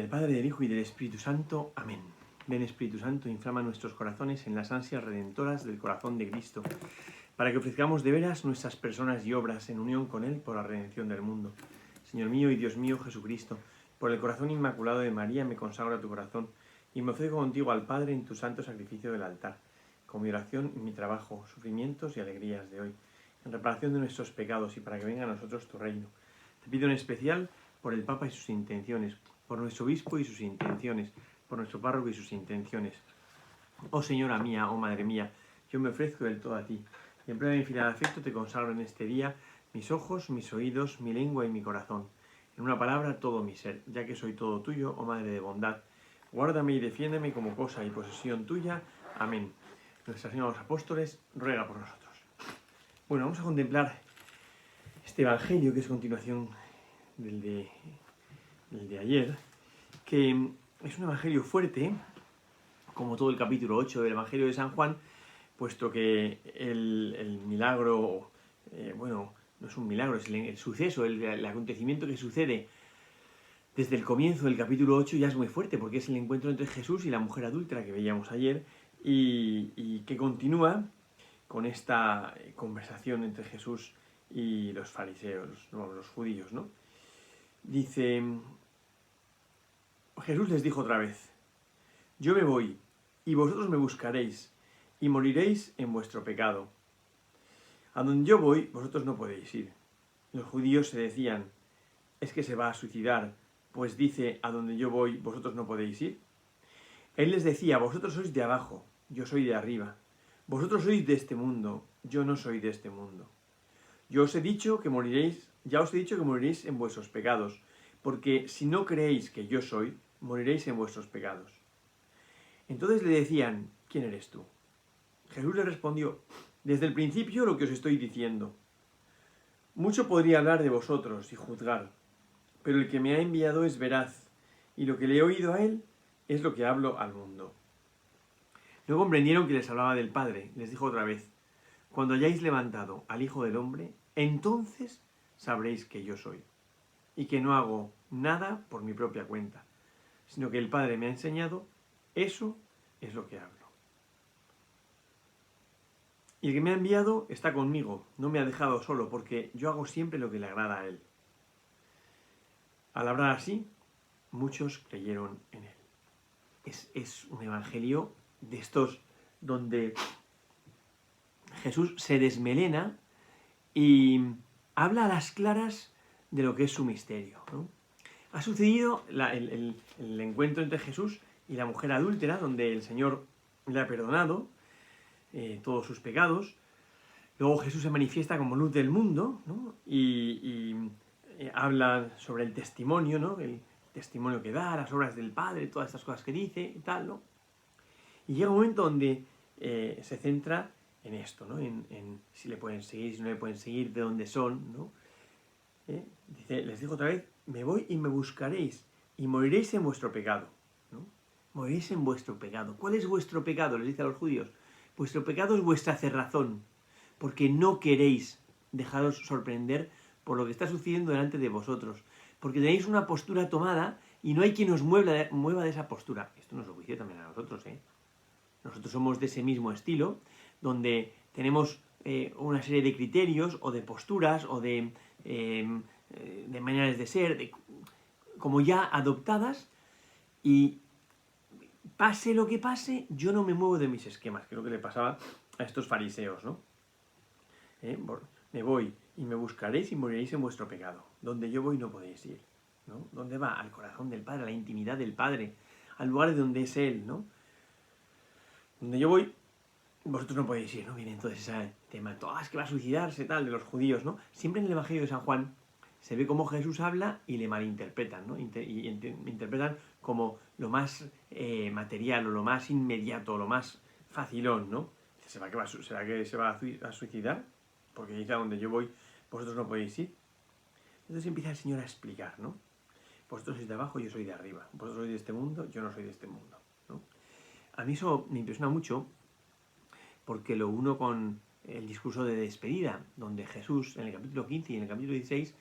del Padre, del Hijo y del Espíritu Santo. Amén. Ven, Espíritu Santo, inflama nuestros corazones en las ansias redentoras del corazón de Cristo, para que ofrezcamos de veras nuestras personas y obras en unión con Él por la redención del mundo. Señor mío y Dios mío Jesucristo, por el corazón inmaculado de María me consagro a tu corazón y me ofrezco contigo al Padre en tu santo sacrificio del altar, con mi oración y mi trabajo, sufrimientos y alegrías de hoy, en reparación de nuestros pecados y para que venga a nosotros tu reino. Te pido en especial por el Papa y sus intenciones, por nuestro obispo y sus intenciones, por nuestro párroco y sus intenciones. Oh Señora mía, oh Madre mía, yo me ofrezco del todo a ti, y en prueba de infinidad de afecto te consagro en este día mis ojos, mis oídos, mi lengua y mi corazón. En una palabra, todo mi ser, ya que soy todo tuyo, oh Madre de bondad. Guárdame y defiéndeme como cosa y posesión tuya. Amén. Nuestra Señora de los Apóstoles ruega por nosotros. Bueno, vamos a contemplar este Evangelio, que es continuación del de ayer, que es un Evangelio fuerte, como todo el capítulo 8 del Evangelio de San Juan, puesto que el milagro, bueno, no es un milagro, es el suceso, el acontecimiento que sucede desde el comienzo del capítulo 8 ya es muy fuerte, porque es el encuentro entre Jesús y la mujer adúltera que veíamos ayer, y que continúa con esta conversación entre Jesús y los fariseos, los judíos, ¿no? Dice, Jesús les dijo otra vez, yo me voy, y vosotros me buscaréis, y moriréis en vuestro pecado. A donde yo voy, vosotros no podéis ir. Los judíos se decían, es que se va a suicidar, pues dice, a donde yo voy, vosotros no podéis ir. Él les decía, vosotros sois de abajo, yo soy de arriba. Vosotros sois de este mundo, yo no soy de este mundo. Yo os he dicho que moriréis, ya os he dicho que moriréis en vuestros pecados, porque si no creéis que yo soy, moriréis en vuestros pecados. Entonces le decían, ¿quién eres tú? Jesús le respondió, desde el principio lo que os estoy diciendo. Mucho podría hablar de vosotros y juzgar, pero el que me ha enviado es veraz, y lo que le he oído a él es lo que hablo al mundo. No comprendieron que les hablaba del Padre. Les dijo otra vez, cuando hayáis levantado al Hijo del Hombre, entonces sabréis que yo soy, y que no hago nada por mi propia cuenta, sino que el Padre me ha enseñado, eso es lo que hablo. Y el que me ha enviado está conmigo, no me ha dejado solo, porque yo hago siempre lo que le agrada a él. Al hablar así, muchos creyeron en él. Es un evangelio de estos donde Jesús se desmelena y habla a las claras de lo que es su misterio, ¿no? Ha sucedido el encuentro entre Jesús y la mujer adúltera, donde el Señor le ha perdonado todos sus pecados. Luego Jesús se manifiesta como luz del mundo, ¿no? y habla sobre el testimonio, ¿no? El testimonio que da, las obras del Padre, todas estas cosas que dice y tal, ¿no? Y llega un momento donde se centra en esto, ¿no? En si le pueden seguir, si no le pueden seguir, de dónde son, ¿no? Dice, les digo otra vez, me voy y me buscaréis y moriréis en vuestro pecado, ¿no? Moriréis en vuestro pecado. ¿Cuál es vuestro pecado? Les dice a los judíos. Vuestro pecado es vuestra cerrazón, porque no queréis dejaros sorprender por lo que está sucediendo delante de vosotros, porque tenéis una postura tomada y no hay quien os mueva de esa postura. Esto nos lo dice también a nosotros, ¿eh? Nosotros somos de ese mismo estilo, donde tenemos una serie de criterios o de posturas o de maneras de ser, como ya adoptadas, y pase lo que pase, yo no me muevo de mis esquemas, que es lo que le pasaba a estos fariseos, ¿no? Me voy y me buscaréis y moriréis en vuestro pecado. Donde yo voy no podéis ir, ¿no? ¿Dónde va? Al corazón del Padre, a la intimidad del Padre, al lugar de donde es Él, ¿no? Donde yo voy, vosotros no podéis ir, ¿no? Viene entonces ese tema, es que va a suicidarse, tal, de los judíos, ¿no? Siempre en el Evangelio de San Juan se ve cómo Jesús habla y le malinterpretan, ¿no? Interpretan como lo más material o lo más inmediato, lo más facilón, ¿no? ¿Será que se va a suicidar? Porque dice, a donde yo voy, vosotros no podéis ir. Entonces empieza el Señor a explicar, ¿no? Vosotros sois de abajo, yo soy de arriba. Vosotros sois de este mundo, yo no soy de este mundo, ¿no? A mí eso me impresiona mucho porque lo uno con el discurso de despedida, donde Jesús, en el capítulo 15 y en el capítulo 16,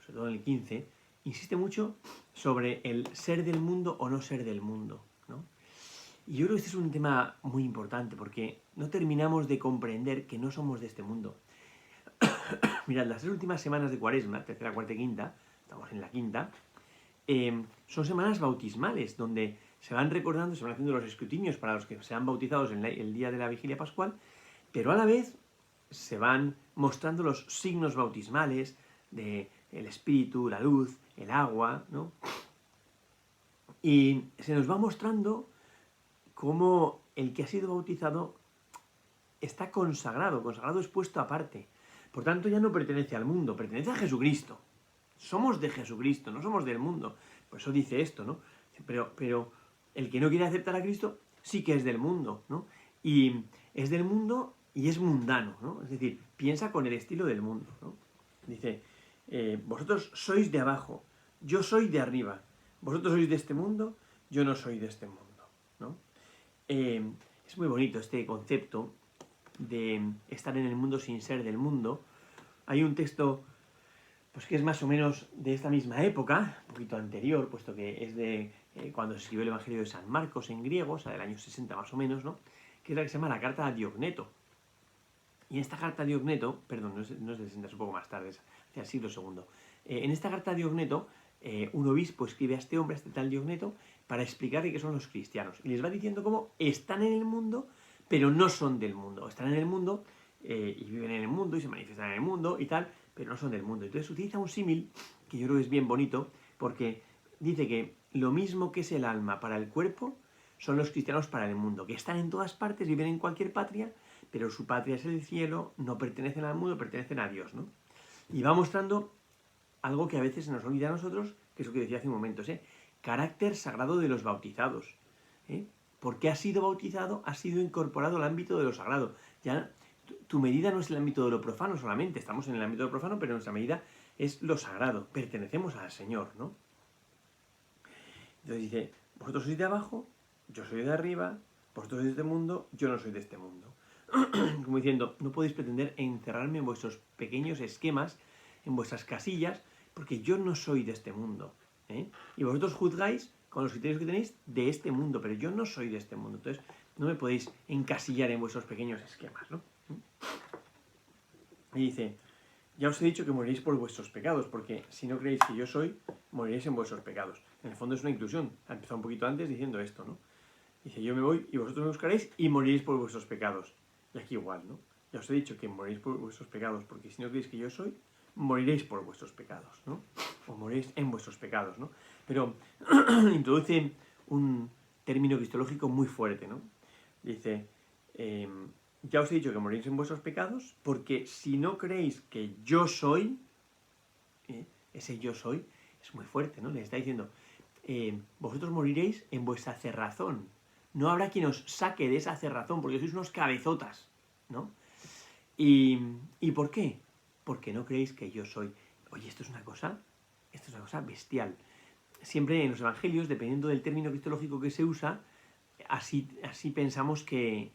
sobre todo en el 15, insiste mucho sobre el ser del mundo o no ser del mundo, ¿no? Y yo creo que este es un tema muy importante porque no terminamos de comprender que no somos de este mundo. Mirad, las 3 últimas semanas de Cuaresma, tercera, cuarta y quinta, estamos en la quinta, son semanas bautismales, donde se van recordando, se van haciendo los escrutinios para los que sean bautizados en el día de la vigilia pascual, pero a la vez se van mostrando los signos bautismales del espíritu, la luz, el agua, ¿no? Y se nos va mostrando cómo el que ha sido bautizado está consagrado es puesto aparte. Por tanto, ya no pertenece al mundo, pertenece a Jesucristo. Somos de Jesucristo, no somos del mundo. Por eso dice esto, ¿no? Pero el que no quiere aceptar a Cristo sí que es del mundo, ¿no? Y es del mundo y es mundano, ¿no? Es decir, piensa con el estilo del mundo, ¿no? Dice, vosotros sois de abajo, yo soy de arriba. Vosotros sois de este mundo, yo no soy de este mundo, ¿no? Es muy bonito este concepto de estar en el mundo sin ser del mundo. Hay un texto pues que es más o menos de esta misma época, un poquito anterior, puesto que es de cuando se escribió el Evangelio de San Marcos en griego, o sea, del año 60 más o menos, ¿no? Que es la que se llama la carta a Diogneto. Y en esta carta a Diogneto, perdón, no es del 60, es un poco más tarde, es hacia el siglo II. En esta carta a Diogneto, un obispo escribe a este hombre, a este tal Diogneto, para explicarle qué son los cristianos. Y les va diciendo cómo están en el mundo, pero no son del mundo. Están en el mundo y viven en el mundo y se manifiestan en el mundo y tal, pero no son del mundo. Entonces utiliza un símil que yo creo que es bien bonito, porque dice que lo mismo que es el alma para el cuerpo, son los cristianos para el mundo, que están en todas partes, viven en cualquier patria, pero su patria es el cielo, no pertenecen al mundo, pertenecen a Dios, ¿no? Y va mostrando algo que a veces se nos olvida a nosotros, que es lo que decía hace un momento, carácter sagrado de los bautizados. Porque has sido bautizado, has sido incorporado al ámbito de lo sagrado. Ya tu medida no es el ámbito de lo profano solamente, estamos en el ámbito de lo profano, pero nuestra medida es lo sagrado, pertenecemos al Señor, ¿no? Entonces dice, vosotros sois de abajo, yo soy de arriba, vosotros sois de este mundo, yo no soy de este mundo. Como diciendo, no podéis pretender encerrarme en vuestros pequeños esquemas, en vuestras casillas, porque yo no soy de este mundo. Y vosotros juzgáis con los criterios que tenéis de este mundo, pero yo no soy de este mundo. Entonces, no me podéis encasillar en vuestros pequeños esquemas, ¿no? Y dice, ya os he dicho que moriréis por vuestros pecados, porque si no creéis que yo soy, moriréis en vuestros pecados. En el fondo es una inclusión. Ha empezado un poquito antes diciendo esto, ¿no? Dice, yo me voy y vosotros me buscaréis y moriréis por vuestros pecados. Y aquí igual, ¿no? Ya os he dicho que moriréis por vuestros pecados, porque si no creéis que yo soy, moriréis por vuestros pecados, ¿no? O moriréis en vuestros pecados, ¿no? Pero introduce un término cristológico muy fuerte, ¿no? Dice, ya os he dicho que moriréis en vuestros pecados, porque si no creéis que yo soy, ese yo soy es muy fuerte, ¿no? Le está diciendo, vosotros moriréis en vuestra cerrazón. No habrá quien os saque de esa cerrazón, porque sois unos cabezotas, ¿no? ¿Y por qué? Porque no creéis que yo soy. Oye, esto es una cosa bestial. Siempre en los evangelios, dependiendo del término cristológico que se usa, así pensamos que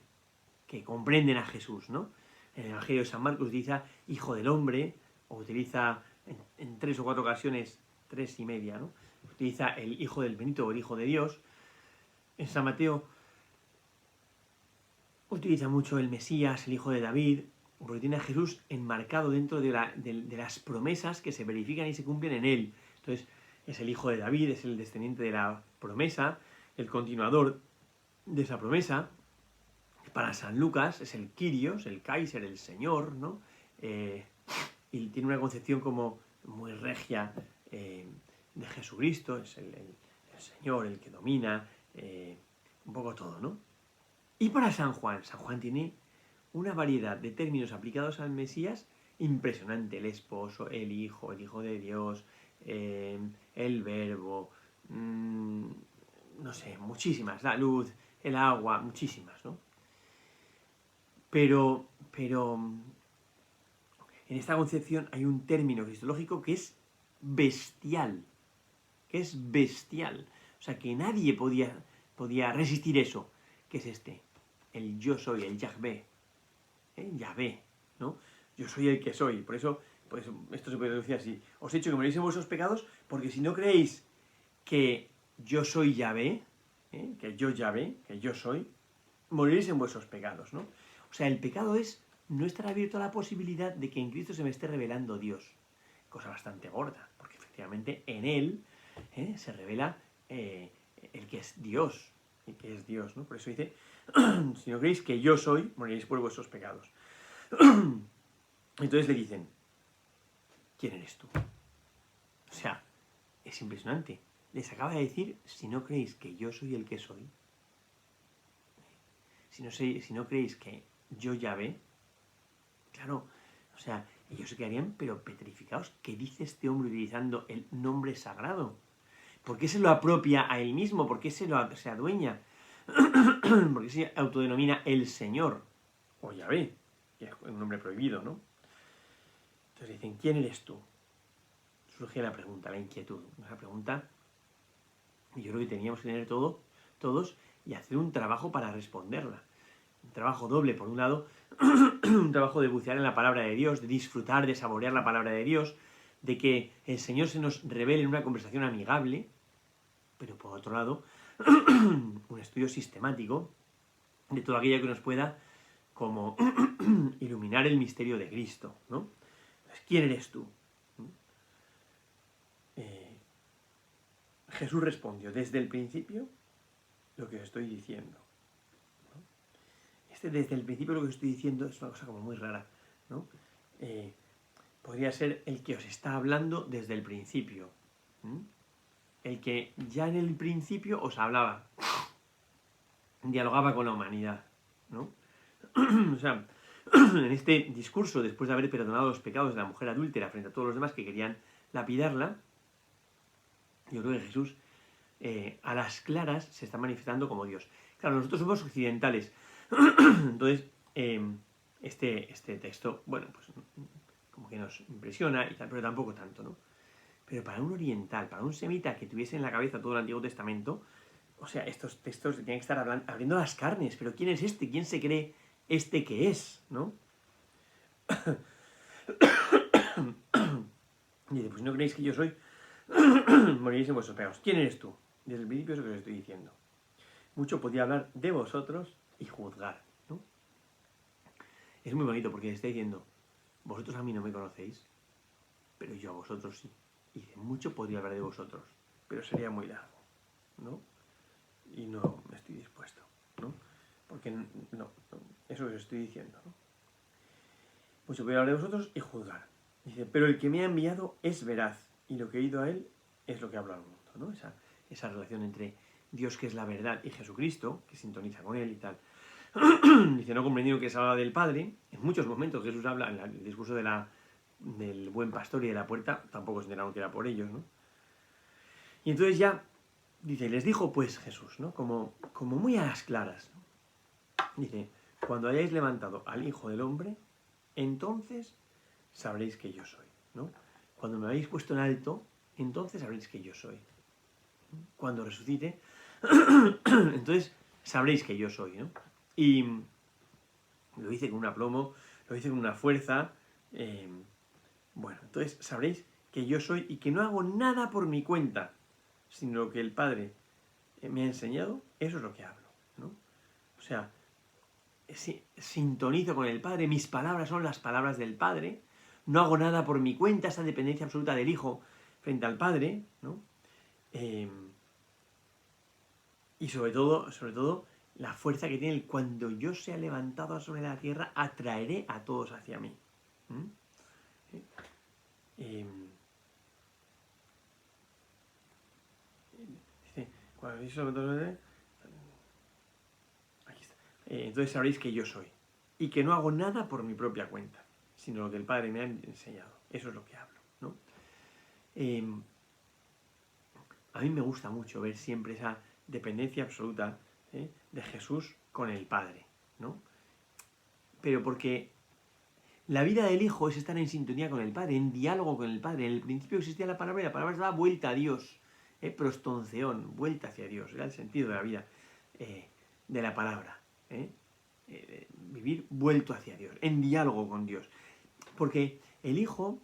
comprenden a Jesús, ¿no? En el Evangelio de San Marcos utiliza hijo del hombre, o utiliza en 3 o 4 ocasiones, 3 y media, ¿no? Utiliza el hijo del Benito o el hijo de Dios. En San Mateo utiliza mucho el Mesías, el hijo de David, porque tiene a Jesús enmarcado dentro de las promesas que se verifican y se cumplen en él. Entonces, es el hijo de David, es el descendiente de la promesa, el continuador de esa promesa. Para San Lucas es el Kyrios, el Kaiser, el Señor, ¿no? Y tiene una concepción como muy regia de Jesucristo, es el Señor, el que domina, un poco todo, ¿no? Y para San Juan tiene una variedad de términos aplicados al Mesías impresionante. El esposo, el hijo de Dios, el verbo, no sé, muchísimas, la luz, el agua, muchísimas, ¿no? Pero en esta concepción hay un término cristológico que es bestial, O sea, que nadie podía resistir eso, que es el yo soy, el Yahvé, Yahvé, ¿no? Yo soy el que soy. Por eso pues esto se puede decir así, os he dicho que moréis en vuestros pecados, porque si no creéis que yo soy Yahvé, que yo Yahvé, que yo soy, moriréis en vuestros pecados, ¿no? O sea, el pecado es no estar abierto a la posibilidad de que en Cristo se me esté revelando Dios. Cosa bastante gorda, porque efectivamente en Él se revela el que es Dios, el que es Dios, ¿no? Por eso dice, si no creéis que yo soy, moriréis por vuestros pecados. Entonces le dicen, ¿quién eres tú? O sea, es impresionante. Les acaba de decir, si no creéis que yo soy el que soy, si no creéis que yo Yahvé, claro, o sea, ellos se quedarían pero petrificados. ¿Qué dice este hombre utilizando el nombre sagrado? ¿Por qué se lo apropia a él mismo? ¿Por qué se adueña? ¿Por qué se autodenomina el Señor? O Yahvé, que es un nombre prohibido, ¿no? Entonces dicen, ¿quién eres tú? Surge la pregunta, la inquietud. Esa pregunta, y yo creo que teníamos que tener todos y hacer un trabajo para responderla. Un trabajo doble, por un lado, un trabajo de bucear en la palabra de Dios, de disfrutar, de saborear la palabra de Dios, de que el Señor se nos revele en una conversación amigable, pero por otro lado, un estudio sistemático de todo aquello que nos pueda como iluminar el misterio de Cristo, ¿no? Entonces, ¿quién eres tú? Jesús respondió, desde el principio, lo que os estoy diciendo. Desde el principio lo que os estoy diciendo es una cosa como muy rara, ¿no? Podría ser el que os está hablando desde el principio. El que ya en el principio os hablaba, dialogaba con la humanidad, ¿no? O sea, en este discurso, después de haber perdonado los pecados de la mujer adúltera frente a todos los demás que querían lapidarla, yo creo que Jesús, a las claras, se está manifestando como Dios. Claro, nosotros somos occidentales, entonces este texto, bueno, pues como que nos impresiona y tal, pero tampoco tanto, ¿no? Pero para un oriental, para un semita que tuviese en la cabeza todo el Antiguo Testamento, o sea, estos textos tienen que estar abriendo las carnes. Pero ¿quién es este? ¿Quién se cree este que es? ¿No? Y dice, pues no creéis que yo soy, moriréis en vuestros pecados. ¿Quién eres tú? Desde el principio es lo que os estoy diciendo. Mucho podía hablar de vosotros y juzgar, ¿no? Es muy bonito porque está diciendo, vosotros a mí no me conocéis, pero yo a vosotros sí. Y dice, mucho podría hablar de vosotros, pero sería muy largo, ¿no? Y no estoy dispuesto, ¿no? Porque no, eso es lo que os estoy diciendo, ¿no? Mucho podría hablar de vosotros y juzgar. Dice, pero el que me ha enviado es veraz, y lo que he ido a él es lo que habla al mundo, ¿no? Esa relación entre Dios, que es la verdad, y Jesucristo, que sintoniza con él y tal. Dice, no comprendido que se habla del Padre. En muchos momentos Jesús habla, en el discurso del buen pastor y de la puerta, tampoco se enteraron que era por ellos, ¿no? Y entonces ya, dice, les dijo pues Jesús, ¿no? Como muy a las claras, ¿no? Dice, cuando hayáis levantado al Hijo del Hombre, entonces sabréis que yo soy, ¿no? Cuando me habéis puesto en alto, entonces sabréis que yo soy. Cuando resucite, entonces sabréis que yo soy, ¿no? Y lo dice con un aplomo, lo dice con una fuerza. Bueno, entonces sabréis que yo soy y que no hago nada por mi cuenta, sino lo que el Padre me ha enseñado, eso es lo que hablo, ¿no? O sea, sintonizo con el Padre, mis palabras son las palabras del Padre, no hago nada por mi cuenta, esa dependencia absoluta del Hijo frente al Padre, ¿no? Y sobre todo, la fuerza que tiene cuando yo sea levantado sobre la tierra, atraeré a todos hacia mí. Dice, cuando habéis levantado sobre la tierra, aquí está. Entonces sabréis que yo soy. Y que no hago nada por mi propia cuenta, sino lo que el Padre me ha enseñado. Eso es lo que hablo, ¿no? A mí me gusta mucho ver siempre esa dependencia absoluta de Jesús con el Padre, ¿no? Pero porque la vida del Hijo es estar en sintonía con el Padre, en diálogo con el Padre. En el principio existía la palabra y la palabra se daba vuelta a Dios. Prostonceón, vuelta hacia Dios. Era el sentido de la vida, de la palabra. Vivir vuelto hacia Dios, en diálogo con Dios. Porque el Hijo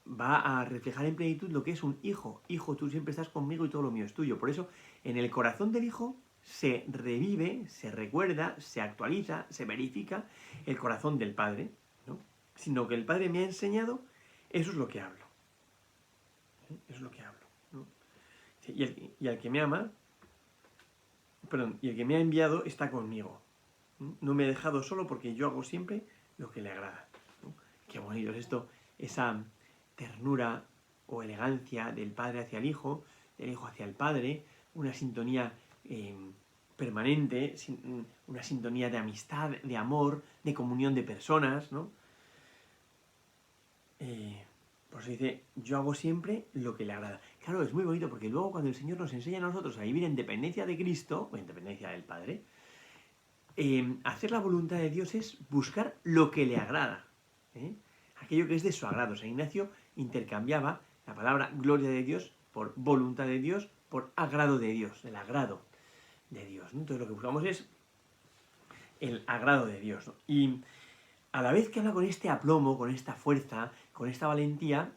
va a reflejar en plenitud lo que es un hijo. Hijo, tú siempre estás conmigo y todo lo mío es tuyo. Por eso, en el corazón del hijo se revive, se recuerda, se actualiza, se verifica el corazón del padre, ¿no? Sino que el padre me ha enseñado, eso es lo que hablo. ¿Sí? Eso es lo que hablo, ¿no? Y el que me ama, perdón, y el que me ha enviado está conmigo. No me he dejado solo porque yo hago siempre lo que le agrada, ¿no? Qué bonito es esto, esa ternura o elegancia del padre hacia el hijo, del hijo hacia el padre, una sintonía permanente, una sintonía de amistad, de amor, de comunión de personas, ¿no? Por eso dice, yo hago siempre lo que le agrada. Claro, es muy bonito porque luego cuando el Señor nos enseña a nosotros a vivir en dependencia de Cristo, o en dependencia del Padre, hacer la voluntad de Dios es buscar lo que le agrada, ¿eh? Aquello que es de su agrado. San Ignacio intercambiaba la palabra gloria de Dios por voluntad de Dios, por agrado de Dios, el agrado de Dios, ¿no? Entonces lo que buscamos es el agrado de Dios, ¿no? Y a la vez que habla con este aplomo, con esta fuerza, con esta valentía,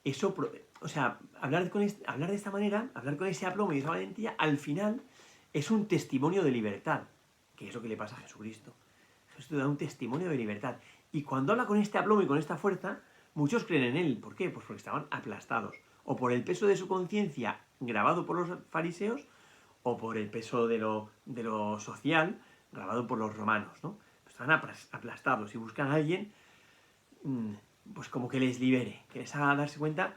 eso, o sea, hablar de esta manera, hablar con ese aplomo y esa valentía, al final es un testimonio de libertad, que es lo que le pasa a Jesucristo. Jesucristo da un testimonio de libertad. Y cuando habla con este aplomo y con esta fuerza, muchos creen en él. ¿Por qué? Pues porque estaban aplastados. O por el peso de su conciencia grabado por los fariseos, o por el peso de lo social grabado por los romanos, ¿no? Estaban aplastados y buscan a alguien pues como que les libere, que les haga darse cuenta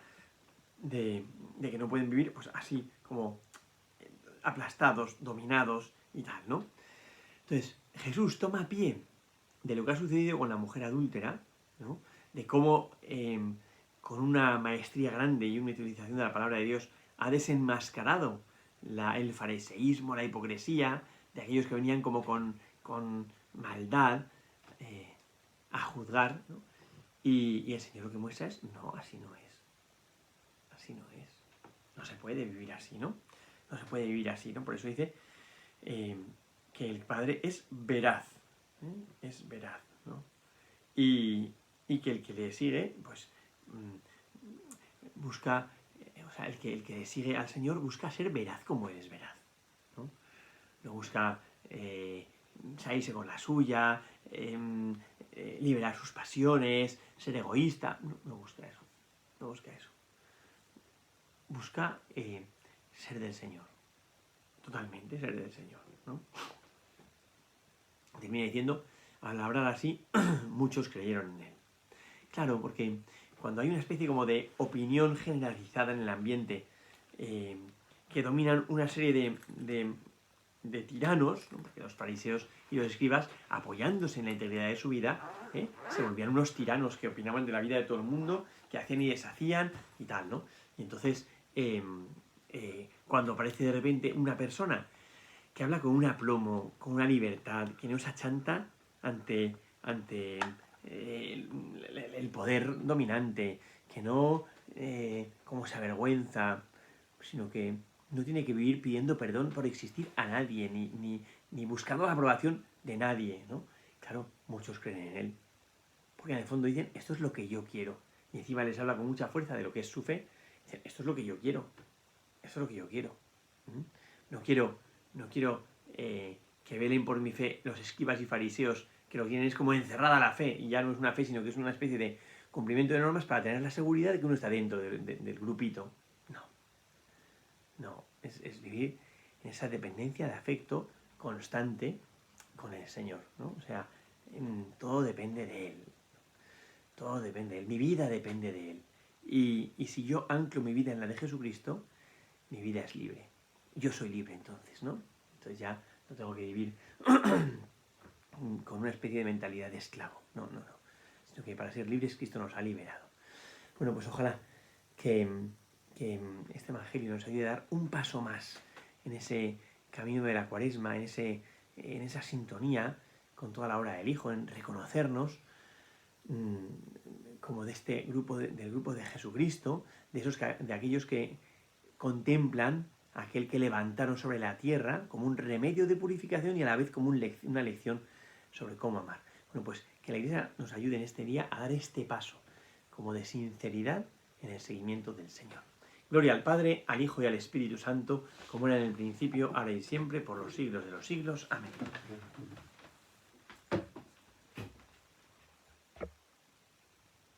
de que no pueden vivir pues así como aplastados, dominados y tal, ¿no? Entonces, Jesús toma pie de lo que ha sucedido con la mujer adúltera, ¿no? De cómo con una maestría grande y una utilización de la palabra de Dios ha desenmascarado el fariseísmo, la hipocresía de aquellos que venían como con maldad a juzgar, ¿no? Y el Señor lo que muestra es, no, así no es. Así no es. No se puede vivir así, ¿no? No se puede vivir así, ¿no? Por eso dice que el Padre es veraz. Es veraz, ¿no? Y que el que le sigue, pues busca, o sea, el que le sigue al Señor busca ser veraz como Él es veraz, ¿no? No busca salirse con la suya, liberar sus pasiones, ser egoísta. No busca eso. No busca eso. Busca ser del Señor. Totalmente ser del Señor, ¿no? Termina diciendo, al hablar así, muchos creyeron en él. Claro, porque cuando hay una especie como de opinión generalizada en el ambiente que dominan una serie de tiranos, ¿no? Porque los fariseos y los escribas, apoyándose en la integridad de su vida, se volvían unos tiranos que opinaban de la vida de todo el mundo, que hacían y deshacían y tal, ¿no? Y entonces, cuando aparece de repente una persona que habla con un aplomo, con una libertad, que no se achanta ante el poder dominante, que no como se avergüenza, sino que no tiene que vivir pidiendo perdón por existir a nadie, ni buscando la aprobación de nadie, ¿no? Claro, muchos creen en él, porque en el fondo dicen, esto es lo que yo quiero, y encima les habla con mucha fuerza de lo que es su fe, dicen, esto es lo que yo quiero, esto es lo que yo quiero. No quiero que velen por mi fe los escribas y fariseos, que lo que tienen es como encerrada la fe, y ya no es una fe, sino que es una especie de cumplimiento de normas para tener la seguridad de que uno está dentro del grupito. No, es vivir en esa dependencia de afecto constante con el Señor, ¿no? O sea, todo depende de Él. Todo depende de Él. Mi vida depende de Él. Y si yo anclo mi vida en la de Jesucristo, mi vida es libre. Yo soy libre entonces, ¿no? Entonces ya no tengo que vivir con una especie de mentalidad de esclavo. No. Sino que para ser libres Cristo nos ha liberado. Bueno, pues ojalá que este Evangelio nos ayude a dar un paso más en ese camino de la Cuaresma, en esa sintonía con toda la obra del Hijo, en reconocernos como de este grupo, del grupo de Jesucristo, de aquellos que contemplan a aquel que levantaron sobre la tierra como un remedio de purificación y a la vez como una lección sobre cómo amar. Bueno, pues que la Iglesia nos ayude en este día a dar este paso, como de sinceridad en el seguimiento del Señor. Gloria al Padre, al Hijo y al Espíritu Santo, como era en el principio, ahora y siempre, por los siglos de los siglos. Amén.